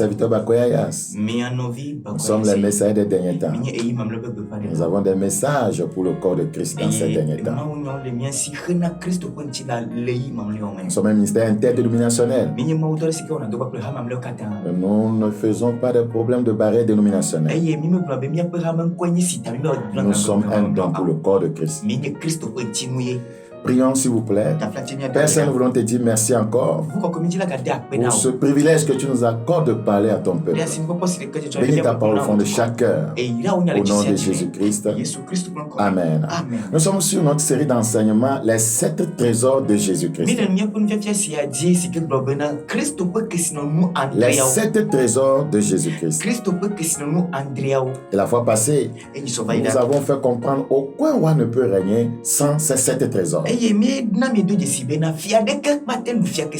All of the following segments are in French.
serviteur Bakoyayas. Nous sommes les messagers des derniers temps. Nous avons des messages pour le corps de Christ dans ces derniers temps. Nous sommes un ministère interdénominationnel. Nous ne faisons pas de problème de barrière dénominationnelle. Nous sommes un don pour le corps de Christ. Prions s'il vous plaît. Père Saint, nous voulons te dire merci encore pour ce privilège que tu nous accordes de parler à ton peuple. Bénis ta parole au fond de chaque cœur. Au nom de Jésus-Christ. Amen. Nous sommes sur notre série d'enseignements, les 7 trésors de Jésus-Christ. Les 7 trésors de Jésus-Christ. Et la fois passée, nous avons fait comprendre aucun roi ne peut régner sans ces 7 trésors.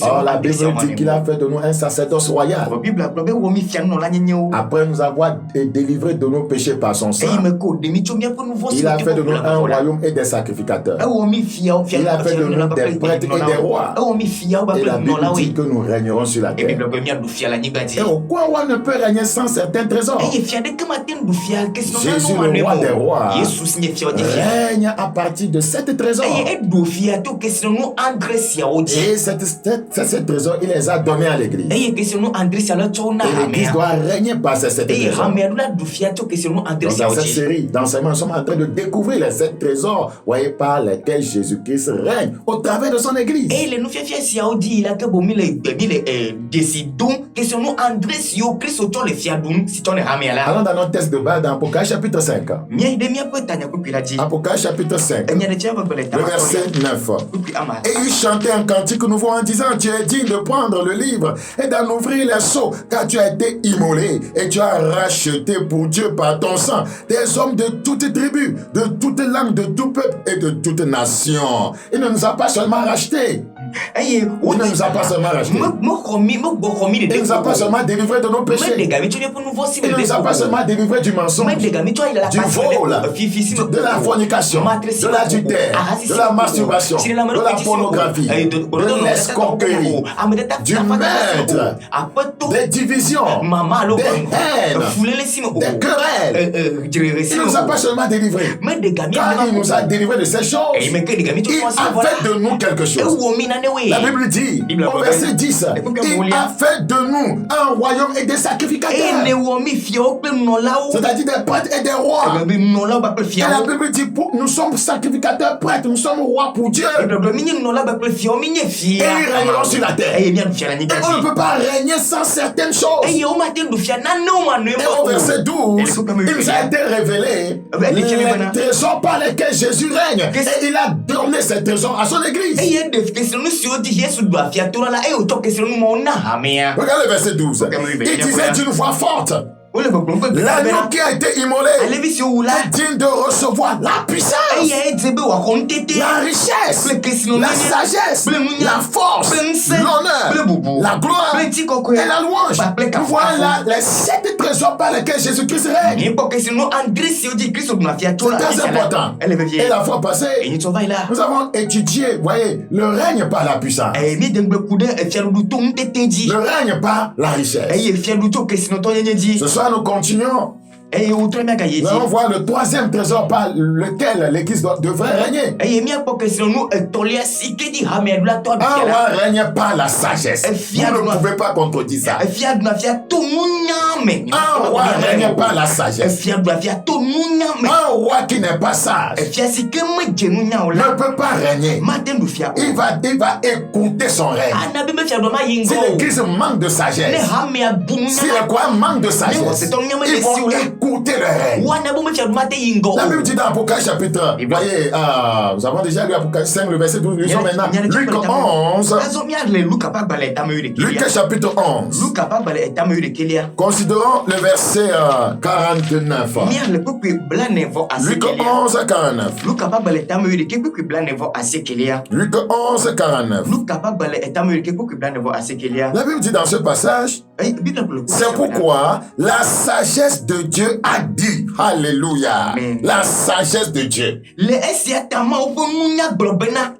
Or, la Bible dit qu'il a fait de nous un sacerdoce royal. Après nous avoir délivrés de nos péchés par son sang, il a fait de nous un royaume et des sacrificateurs. Il a fait de nous des prêtres et des rois. Et la Bible dit que nous régnerons sur la terre. Et aucun roi ne peut régner sans certains trésors. Jésus, le roi des rois, règne à partir de 7 trésors. Et ces trésors, il les a donnés à l'église. Et l'église doit régner par ces 7 trésors. Donc, dans cette série d'enseignements, nous sommes en train de découvrir les 7 trésors, voyez, par lesquels Jésus-Christ règne au travers de son église. Allons dans notre texte de base dans Apocalypse chapitre 5. Apocalypse chapitre 5, le verset 9. Et il chantait un cantique nouveau en disant: tu es digne de prendre le livre et d'en ouvrir les sceaux, car tu as été immolé et tu as racheté pour Dieu par ton sang des hommes de toutes tribus, de toutes langues, de tout peuple et de toute nation. Il ne nous a pas seulement rachetés. Il ne nous a pas seulement rachetés. Il ne nous a pas seulement délivrés de nos péchés. Il ne nous a pas seulement délivrés du mensonge, du vol, de la fornication, de l'adultère, de la masturbation, de la pornographie, de l'escroquerie, du meurtre, des divisions, des haines, des querelles. Il ne nous a pas seulement délivrés, car il nous a délivrés de ces choses. Il a fait de nous quelque chose. La Bible dit, au verset 10, il a fait de nous un royaume et des sacrificateurs. C'est-à-dire des prêtres et des rois. Et la Bible dit, nous sommes sacrificateurs prêtres, nous sommes rois pour Dieu. Et ils régneront sur la terre. Et on ne peut pas régner sans certaines choses. Et au verset 12, il nous a été révélé les trésors par lesquels Jésus règne. Et il a donné ces trésors à son église. Regarde le verset 12. Il disait d'une voix forte: l'agneau qui a été immolé est digne de recevoir la puissance, la richesse, la sagesse, la force, l'honneur, la gloire et la louange. Voilà les 7 trésors par lesquels Jésus-Christ règne. C'est très important. Et la fois passée, nous avons étudié, voyez, le règne par la puissance, le règne par la richesse. Ce soir, nous continuons. Nous allons voir le 3e trésor par lequel l'église devrait régner. Un roi règne par la sagesse. Vous ne pouvez pas contredire ça. Un roi règne par la sagesse. Un roi qui n'est pas sage ne peut pas régner. Il va écouter son règne. Si l'église manque de sagesse, si les croyants manquent de sagesse, ils vont écouter le règne. La Bible dit dans Apocalypse chapitre, voyez, nous avons déjà lu Apocalypse 5, le verset 12, nous sommes maintenant Luc 11. Luc chapitre 11. Considérons le verset 49. Luc 11, 49. Luc 11, 49. La Bible dit dans ce passage: C'est pourquoi la sagesse de Dieu a dit, alléluia, la sagesse de Dieu.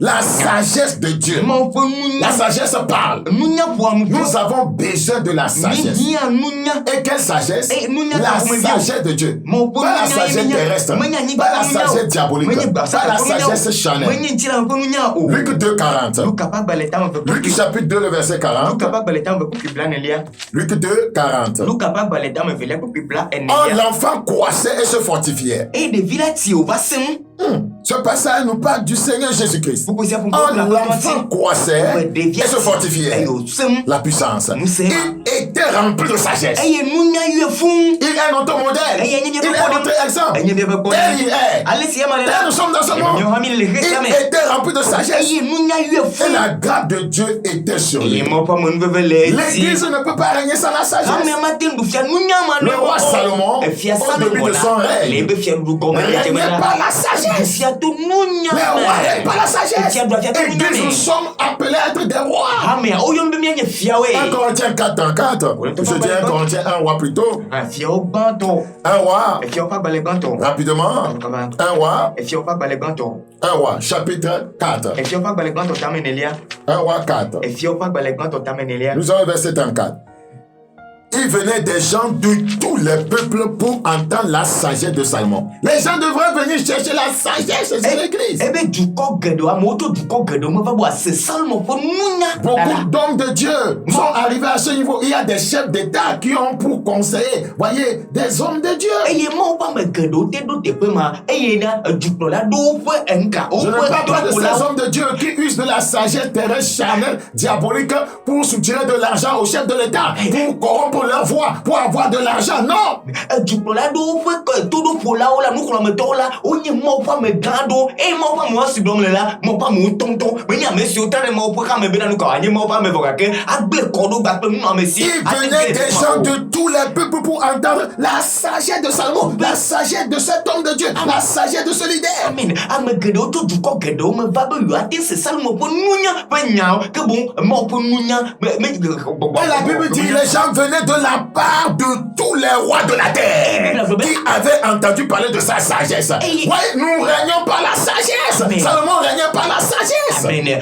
La sagesse de Dieu. La sagesse parle. Nous avons besoin de la sagesse. Et quelle sagesse? La sagesse de Dieu. Pas la sagesse terrestre. Pas la sagesse diabolique. Pas la sagesse charnelle. Luc 2, 40. Luc chapitre 2, le verset 40. Luc 2, 40. Or, l'enfant croissait et se fortifiait. Ce passage nous parle du Seigneur Jésus-Christ. Or, l'enfant croissait et se fortifiait. La puissance. Il était rempli de sagesse. Il est notre modèle. Il est notre exemple. Tel il est. Tel nous sommes dans ce monde. Il était rempli de sagesse. Et la grâce de Dieu était sur lui. L'Église ne peut pas régner sans la sagesse. Le roi Salomon, au début de son règne, régnait par la sagesse. Mais on n'arrête pas la sagesse. Et nous sommes appelés à être des rois. 1 Corinthiens 4, 4. Je dis 1 Corinthiens 1 roi plutôt. Un roi. Rapidement. Un roi. Un roi. Chapitre 4. 1 roi 4. Nous avons verset 34. Il venait des gens de tous les peuples pour entendre la sagesse de Salomon. Les gens devraient venir chercher la sagesse de l'église. Beaucoup d'hommes de Dieu sont arrivés à ce niveau. Il y a des chefs d'État qui ont pour conseiller, voyez, des hommes de Dieu. Je ne parle pas de ces hommes de Dieu qui usent de la sagesse terrestre, charnelle, diabolique pour soutirer de l'argent aux chefs de l'État, pour corrompre leur voix, pour avoir de l'argent. Non! Il venait des gens de tous les peuples pour entendre la sagesse de Salomon, la sagesse de cet homme de Dieu, la sagesse de ce leader. Amen. Et la Bible dit les gens venaient de la part de tous les rois de la terre qui avaient entendu parler de sa sagesse. Oui, nous régnons par la sagesse. Amen. Salomon régnait par la sagesse. Amen.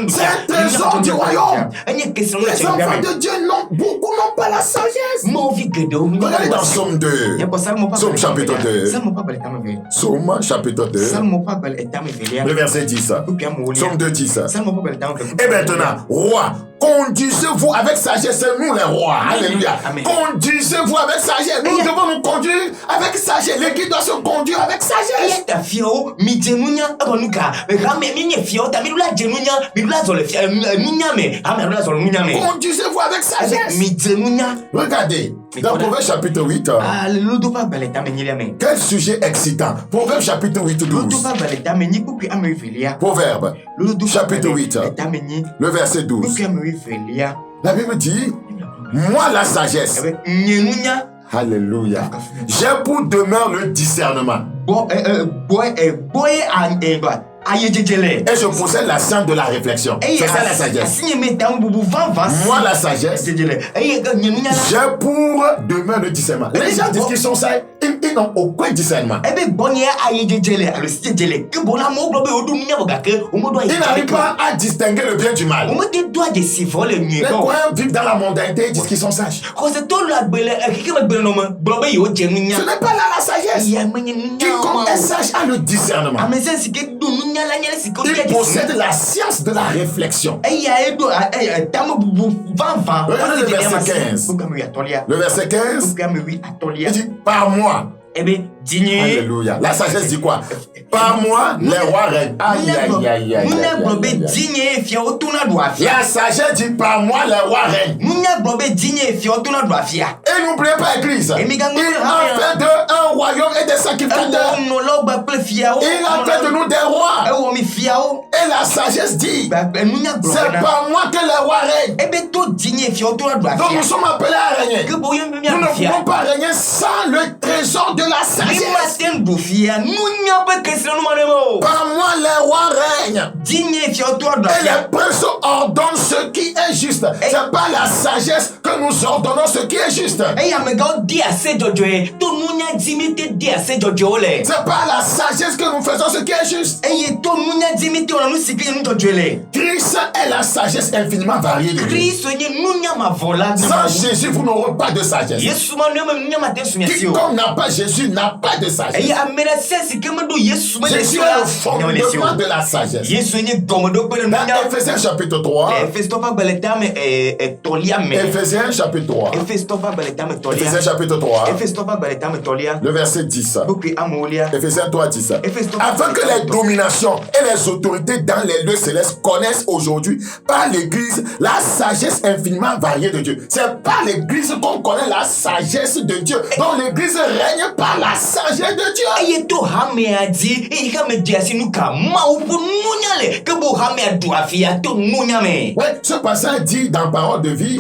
C'est un trésor du royaume. Les enfants de Dieu beaucoup n'ont pas la sagesse. Regardez dans Somme 2. Somme chapitre 2. Somme chapitre 2. Le verset 10. Somme 2, 10. Et maintenant, roi, conduisez-vous avec sagesse, nous les rois. Alléluia. Conduisez-vous avec sagesse. Nous devons nous conduire avec sagesse. L'église doit se conduire avec sagesse. Conduisez-vous avec sagesse. Regardez, dans Proverbe chapitre 8. Quel sujet excitant. Proverbe chapitre 8, 12. Proverbe chapitre 8, le verset 12. La Bible dit, moi la sagesse. Alléluia. J'ai pour demeure le discernement. Et je possède la science de la réflexion. C'est ça la sagesse. Moi la sagesse, j'ai pour demeure le discernement. Les gens disent qu'ils sont sages, ils n'ont aucun discernement. Ils n'arrivent pas à distinguer le bien du mal. Les croyants vivent dans la mondanité et disent qu'ils sont sages. Ce n'est pas là la sagesse. Quiconque est sage a le discernement. Il possède la science de la réflexion. Regardez le verset 15. Le verset 15, il dit, par moi. Alléluia. La sagesse dit quoi? Par moi, les rois règnent. Aïe, aïe, aïe, aïe. La sagesse dit par moi, les rois règnent. Et n'oubliez pas, Église. Il a fait d'un royaume et des sacrificateurs. Il a fait de nous des rois. Et Et la sagesse dit, c'est pas moi que le roi règne. Donc nous sommes appelés à régner. Nous ne pouvons pas régner sans le trésor de la sagesse. Par moi les rois règnent. Et les princes ordonnent ce qui est juste. C'est pas la sagesse que nous ordonnons ce qui est juste. C'est pas la sagesse que nous faisons ce qui est juste. Christ est la sagesse infiniment variée de Dieu. Sans Jésus, vous n'aurez pas de sagesse. Quiconque n'a pas Jésus n'a pas de sagesse. Jésus est le fondement de la sagesse. Dans Ephésiens chapitre 3. Ephésiens chapitre 3. Ephésiens chapitre 3. Le verset 10. Ephésiens 3, 10. Afin que les dominations et les autorités dans les lieux célestes connaissent aujourd'hui par l'Église la sagesse infiniment variée de Dieu. C'est par l'Église qu'on connaît la sagesse de Dieu. Donc l'Église règne par la sagesse de Dieu. Ouais, ce passage dit dans Parole de vie,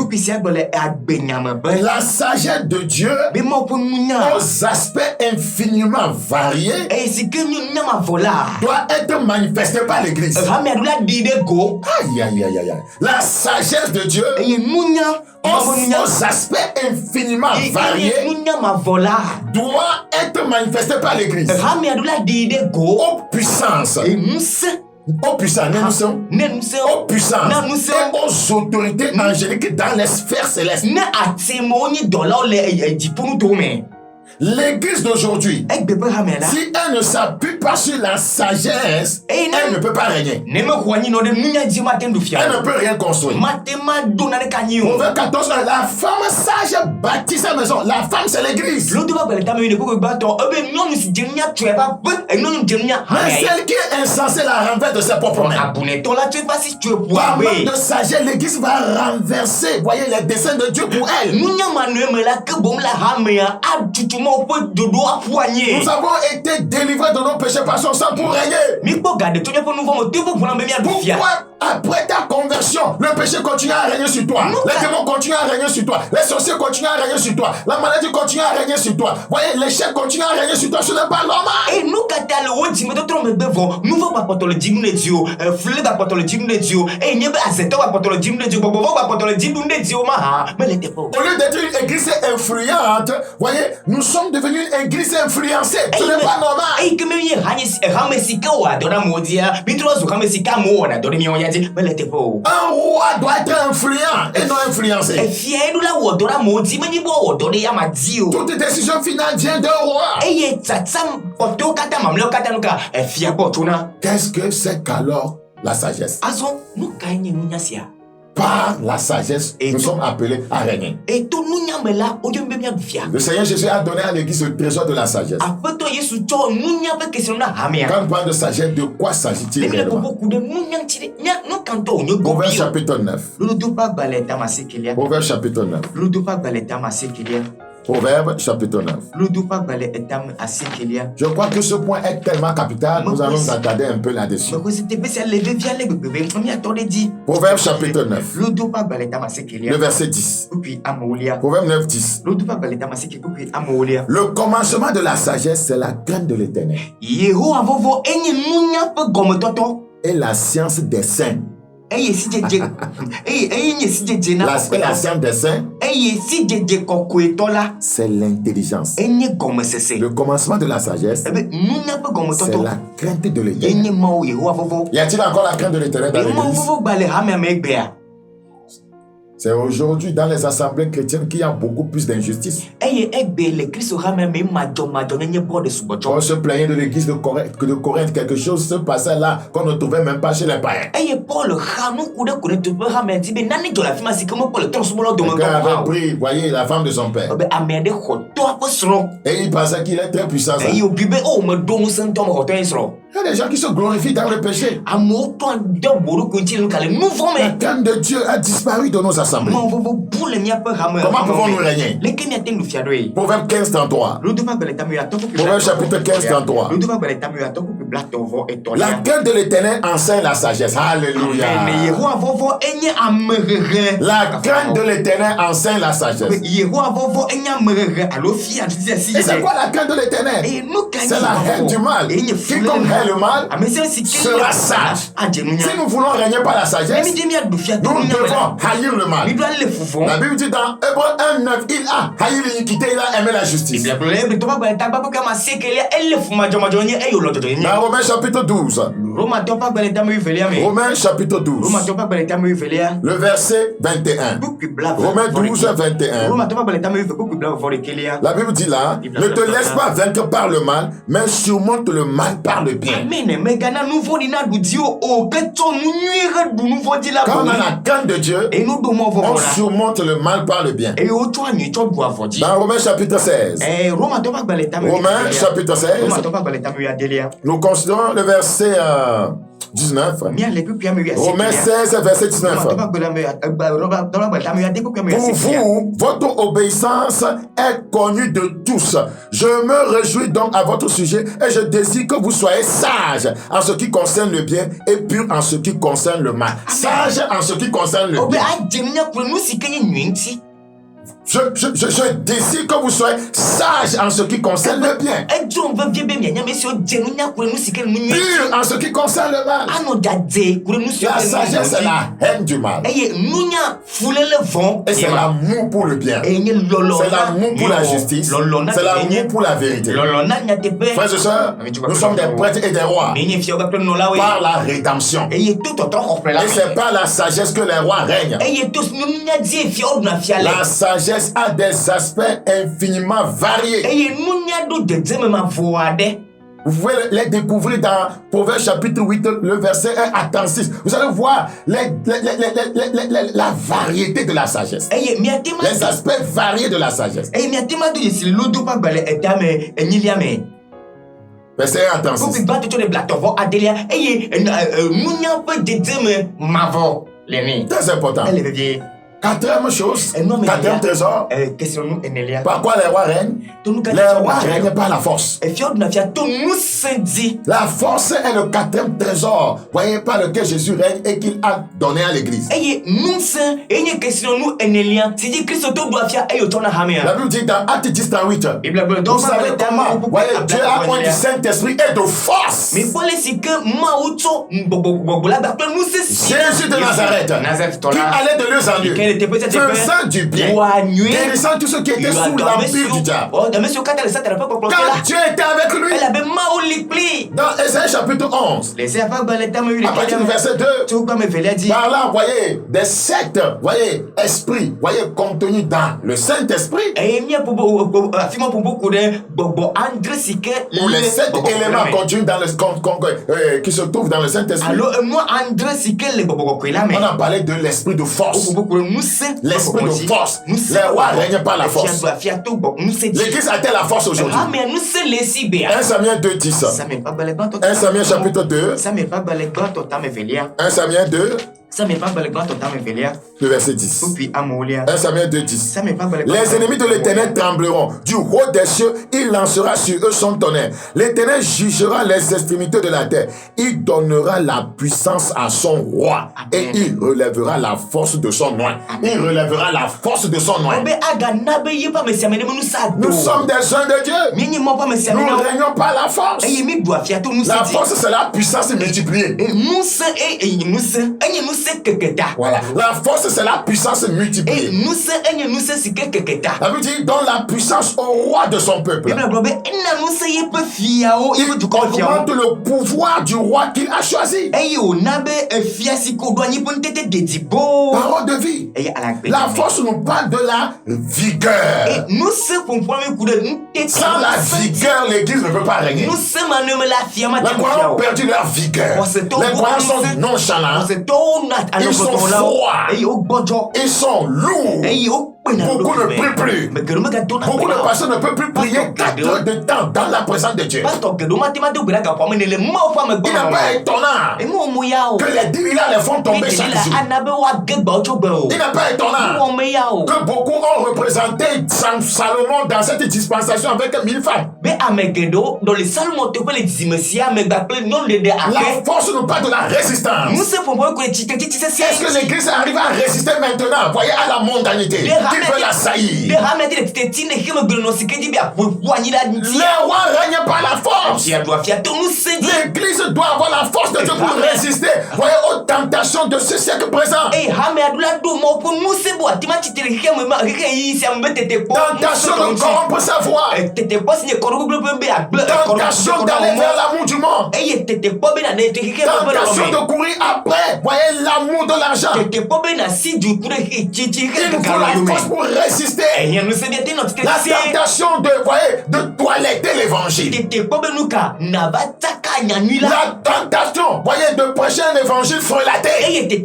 la sagesse de Dieu aux aspects infiniment variés doit être manifestée par l'Église. Aïe, aïe, aïe, aïe. La sagesse de Dieu aux aspects infiniment variés doit être manifestée par l'Église. Aux puissances. Aux puissances, aux puissances et aux autorités angéliques dans les sphères célestes. L'église d'aujourd'hui, si elle ne s'appuie pas sur la sagesse, elle ne peut pas régner. Elle ne peut rien construire. Proverbe 14, la femme sage bâtit sa maison. La femme, c'est l'église. Mais celle qui est insensée la renverse de ses propres mains. Par manque de sagesse, l'église va renverser, voyez, les desseins de Dieu pour elle. Nous avons été délivrés de nos péchés par son sang pour régner. Pourquoi après ta conversion, le péché continue à régner sur toi? Les démons continuent à régner sur toi. Les sorciers continuent à régner sur toi. La maladie continue à régner sur toi. Voyez, l'échec continue à régner sur toi. Ce n'est pas normal. Au lieu d'être une église influente, voyez, nous sommes devenus une église influencée. Ce n'est pas normal. Un roi doit être influent et non influencé. Toute décision finale vient d'un roi. Qu'est-ce que c'est qu'alors la sagesse? Par la sagesse, nous sommes appelés à régner. Le Seigneur Jésus a donné à l'église le trésor de la sagesse. Quand on parle de sagesse, de quoi s'agit-il réellement? Proverbe chapitre 9. Proverbe chapitre 9. Proverbe chapitre 9. Je crois que ce point est tellement capital, nous allons nous attarder un peu là-dessus. Proverbe chapitre 9. Le verset 10. Proverbe 9, 10. Le commencement de la sagesse, c'est la crainte de l'Éternel. Et la science des saints. La science des saints, c'est l'intelligence. Le commencement de la sagesse, c'est la crainte de l'Éternel. Y a-t-il encore la crainte de l'Éternel dans l'église? C'est aujourd'hui dans les assemblées chrétiennes qu'il y a beaucoup plus d'injustice. On se plaignait de l'église de Corinthe, quelque chose se passait là qu'on ne trouvait même pas chez les païens. Quelqu'un avait pris, voyez, la femme de son père. Et il pensait qu'il est très puissant. Il y a des gens qui se glorifient dans le péché. La crainte de Dieu a disparu de nos assemblées. Comment pouvons-nous régner? Proverbe 15, 33. Proverbe chapitre 15, 33. La crainte de l'Éternel enseigne la sagesse. Alléluia. La crainte de l'Éternel enseigne la sagesse. Et c'est quoi la crainte de l'Éternel? C'est la haine du mal. Quiconque hait le mal sera sage. Si nous voulons régner par la sagesse, nous devons haïr le mal. La Bible dit dans Hébreux 1:9, il a haï l'iniquité, il a aimé la justice. Dans Romains chapitre 12. Romains chapitre 12. Le verset 21. Romains 12, 21. La Bible dit là, ne te laisse pas vaincre par le mal, mais surmonte le mal par le bien. Quand on a la crainte de Dieu, on surmonte le mal par le bien. Dans Romains chapitre 16. Romains chapitre 16. Nous considérons le verset 19. Romains 16, verset 19. Pour vous, votre obéissance est connue de tous. Je me réjouis donc à votre sujet et je désire que vous soyez sages en ce qui concerne le bien et purs en ce qui concerne le mal. Sages en ce qui concerne le bien. Je désire que vous soyez sages en ce qui concerne le bien. Pur en ce qui concerne le mal. La sagesse, c'est la haine du mal. Et c'est l'amour pour le bien. C'est l'amour pour la justice. C'est l'amour pour la vérité. Frères et sœurs, nous sommes des prêtres et des rois par la rédemption. Et c'est par la sagesse que les rois règnent. La sagesse a des aspects infiniment variés. Vous pouvez les découvrir dans Proverbe chapitre 8, le verset 1 à 36. Vous allez voir la variété de la sagesse. Les aspects variés de la sagesse. Verset 1 à 36. Très important. Quatrième chose, quatrième trésor. Par quoi les rois règnent? Les rois règnent par la force. La force est le quatrième trésor, voyez, par lequel Jésus règne et qu'il a donné à l'église. La Bible dit dans Acte 10, 8. Vous savez comment, voyez, Dieu a point du Saint-Esprit et de force. Jésus de Nazareth, qui allait de lieu en lieu, faisant du bien, guérissant tous ceux qui étaient sous l'empire du diable. Quand Dieu était avec lui, dans Ésaïe chapitre 11, à partir du verset 2, par là, voyez, des sectes, voyez, esprits, voyez, contenus dans le Saint-Esprit, ou les 7 éléments contenus dans le qui se trouvent dans le Saint-Esprit. On a parlé de l'esprit de force. L'esprit de force. Les rois règnent par la force. L'église a-t-elle la force aujourd'hui? 1 Samuel 2, 10. 1 Samuel chapitre 2. 1 Samuel 2. Le verset 10. 1 Samuel 2, 10. Les ennemis de l'Éternel trembleront. Du haut des cieux, il lancera sur eux son tonnerre. L'Éternel jugera les extrémités de la terre. Il donnera la puissance à son roi. Et il relèvera la force de son oint. Il relèvera la force de son oint. Nous sommes des gens de Dieu. Nous ne régnons pas la force. La force, c'est la puissance multipliée. Voilà. La force, c'est la puissance multipliée. La Bible dit, donne la puissance au roi de son peuple. Il augmente le pouvoir du roi qu'il a choisi. Parole de vie. La force nous parle de la vigueur. Sans la vigueur, l'église ne peut pas régner. Les croyants ont perdu leur vigueur. Les croyants sont nonchalants. Ils sont froids. Ils sont lourds. Beaucoup ne prient plus. Beaucoup de personnes ne peuvent plus prier 4 heures de temps dans la présence de Dieu. Il n'est pas étonnant que les dirigeants les font tomber chaque jour. Il n'est pas étonnant que beaucoup ont représenté Salomon dans cette dispensation avec 1000 femmes. La force nous parle de la résistance. Est-ce que l'église arrive à résister maintenant? Voyez à la mondanité. Qui veut la saillir? Les rois règnent par la force. L'église doit avoir la force de Dieu pour résister. Voyez aux tentations de ce siècle présent. Tentation de corrompre sa voix. Tentation d'aller vers l'amour du monde. Tentation de courir après. Voyez l'amour de l'argent. Il faut la force pour résister. La tentation de toiletter l'évangile. La tentation, voyez, de prêcher un évangile frelaté. Donc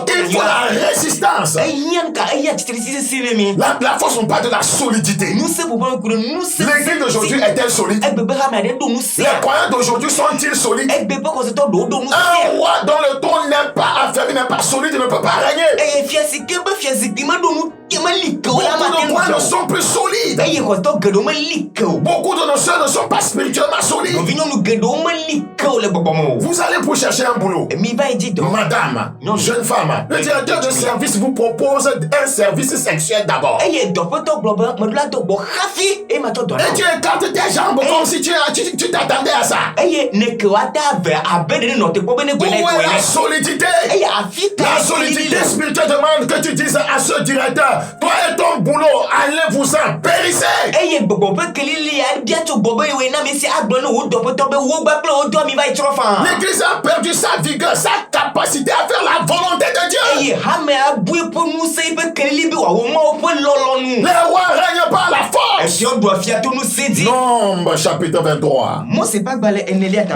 il faut la résistance. La force, on parle de la solidité. L'église d'aujourd'hui est-elle solide? Les croyants d'aujourd'hui sont-ils solides? Un roi dont le trône n'est pas affaibli, n'est pas solide, ne peut pas régner. Beaucoup de croyants ne sont plus solides. Beaucoup de nos soeurs ne sont pas spirituellement solides. Vous allez pour chercher un boulot. Madame, jeune femme, le directeur de service vous propose un service sexuel d'abord. Et tu écartes tes jambes comme si tu t'attendais à ça. Où est la solidité? La solidité spirituelle demande que tu dises à ce directeur, toi et ton boulot, allez-vous-en, périssez. L'église a perdu sa vigueur, sa capacité à faire la volonté de Dieu. Les rois règnent par la force. Nombre chapitre 23.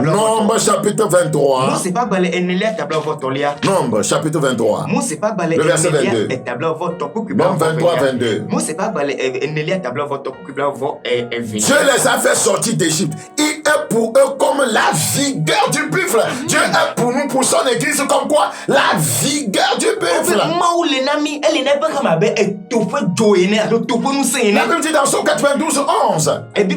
Nombre chapitre 23. Nombre chapitre 23. Le verset 22. Nombre 23, 22. Dieu les a fait sortir d'Égypte. Il est pour eux comme la vigueur du buffle. Dieu est pour nous, pour son église, comme quoi? La vigueur du buffle. La Bible dit dans Psaume 92, 11. Il me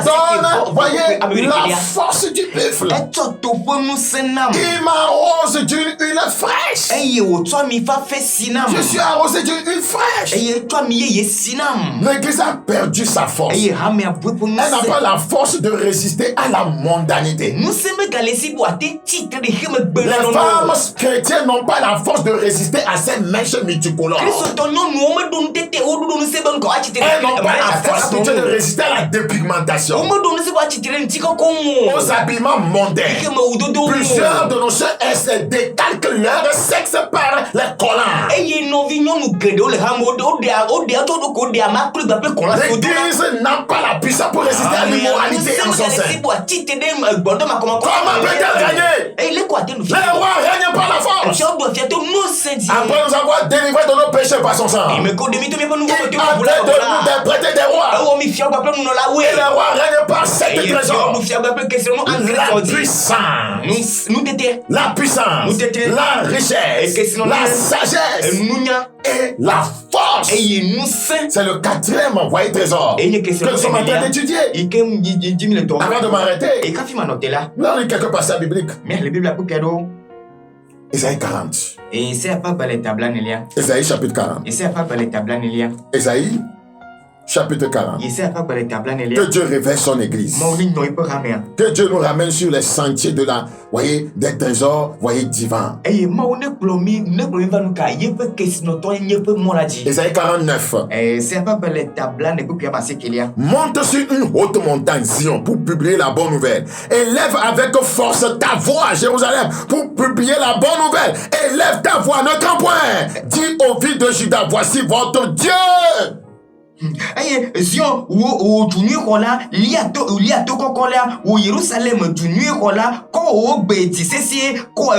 donne, voyez, la force du buffle. Il m'arrose d'une huile fraîche. Je suis arrosé d'une huile fraîche. L'église a perdu sa force. Elle n'a pas la force de résister à la mondanité. Les femmes chrétiennes n'ont pas la force de résister à ces mèches multicolores. Elles n'ont pas la force de résister à la dépigmentation, aux habillements mondains. Plusieurs de nos sœurs se décalquent leur sexe par les collants. L'église n'a pas la puissance pour résister à l'immoralité en son sein. Comment peut-elle gagner? Les rois règnent par la force. Après nous avoir délivrés de nos péchés par son sang, il a fait de nous des prêtres des rois. Et les rois règnent par cette trésor. La puissance, la richesse, la sagesse et la force. C'est le 4e, voyez, trésor que nous sommes en train d'étudier. Avant de m'arrêter, là on lit quelques passages bibliques. Isaïe 40. Isaïe chapitre 40. Isaïe chapitre 40. Que Dieu révèle son église. Que Dieu nous ramène sur les sentiers de la, voyez, des trésors, voyez, divins. Isaïe 49. Monte sur une haute montagne, Zion, pour publier la bonne nouvelle. Élève avec force ta voix, Jérusalem, pour publier la bonne nouvelle. Élève ta voix, ne crains point. Dis aux villes de Juda, voici votre Dieu. Aye, Zion ou du nuit kola, liato kokola, ou Yerusalem du nuit kola, ko o bedi sesi, ko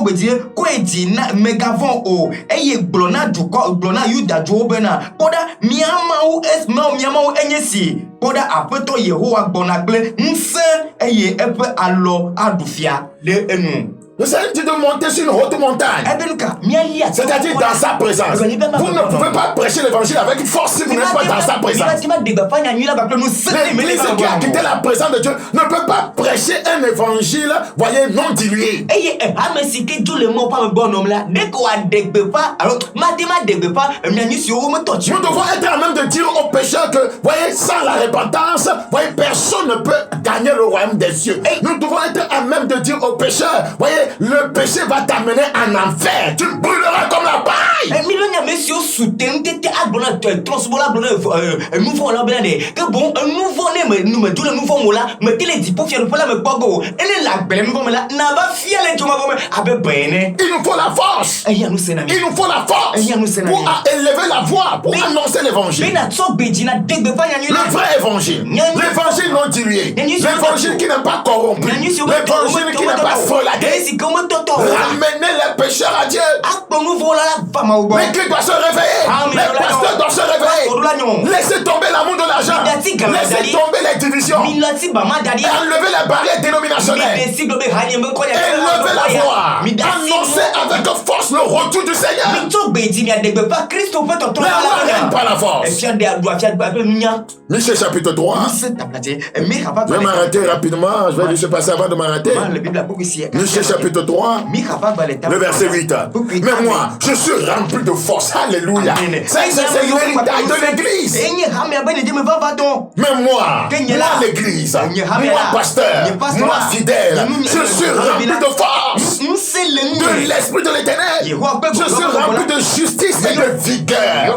bedi, ko edi na megavon o, aye blona du ko, blona yuda du obena, poda miama ou enyesi, poda apeto Yehowa bonakle, nse, aye epe alo adufia, le enu. Le Seigneur dit de monter sur une haute montagne. C'est-à-dire dans sa présence. Vous ne pouvez pas prêcher l'évangile avec force si vous n'êtes pas dans sa présence. L'église qui a quitté la présence de Dieu ne peut pas prêcher un évangile, voyez, non dilué. Nous devons être à même de dire aux pécheurs que, voyez, sans la repentance, voyez, personne ne peut gagner le royaume des cieux. Nous devons être à même de dire aux pécheurs, voyez, le péché va t'amener en enfer. Tu brûleras comme la paille. Il nous faut la force. Il nous faut la force pour élever la voix, pour annoncer l'évangile. Le vrai évangile. L'évangile non dilué. L'évangile qui n'est pas corrompu. L'évangile qui n'est pas frelagué. Ramener les pécheurs à Dieu. L'église doit se réveiller. Les pasteurs doivent se réveiller. Laissez tomber l'amour de l'argent. Laissez tomber les divisions. Enlever les barrières dénominationnelles. Élevez la voix. Annoncez avec force le retour du Seigneur. La voix règne par la force. Michée chapitre 3. Je vais m'arrêter rapidement. Je vais laisser passer avant de m'arrêter. Michée chapitre 3, le verset 8. Mais moi, je suis rempli de force. Alléluia. C'est l'héritage de l'église. Mais moi, l'église, moi, pasteur, moi, fidèle, je suis rempli de force, de l'esprit de l'éternel. Je suis rempli de justice et de vigueur.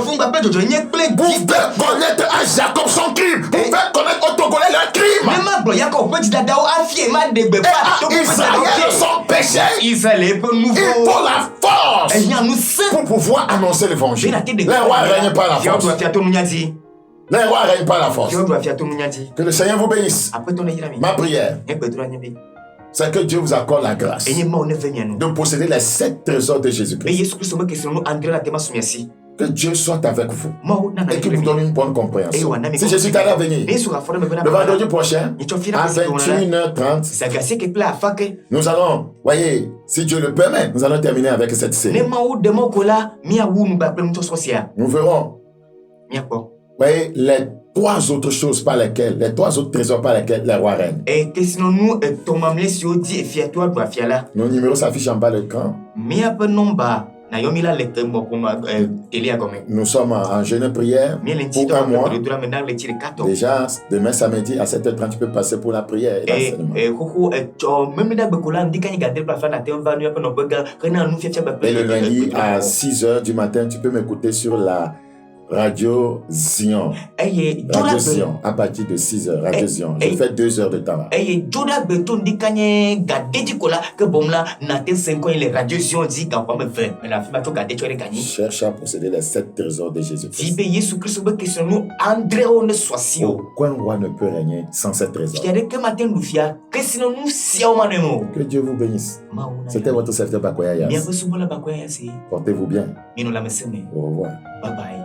Pour faire connaître à Jacob son crime. Pour faire connaître au Togolais leur crime. Et à Israël son péché. Il faut la force pour pouvoir annoncer l'évangile. Les rois règnent par la force. Les rois règnent par la force. Que le Seigneur vous bénisse. Ma prière, c'est que Dieu vous accorde la grâce de posséder les 7 trésors de Jésus-Christ. Que Dieu soit avec vous et qu'il vous donne une bonne compréhension. Si je suis allé à venir le vendredi prochain à 21h30, nous allons, voyez, si Dieu le permet, nous allons terminer avec cette série. Nous verrons, voyez, les 3 autres choses par lesquelles, les 3 autres trésors par lesquels les rois règnent. Nos numéros s'affichent en bas de l'écran. Nous sommes en jeûne prière pour un mois. Déjà, demain samedi à 7h30, tu peux passer pour la prière et l'enseignement. Et le lundi à 6h du matin, tu peux m'écouter sur la Radio Zion. Radio Zion, à partir de 6h, Radio Zion. Je fais 2 heures de temps là. Cherche à posséder les 7 trésors de Jésus-Christ. Aucun roi ne peut régner sans ces trésors. Que Dieu vous bénisse. C'était votre serviteur Bakoya Yas. Portez-vous bien. Au revoir. Bye bye.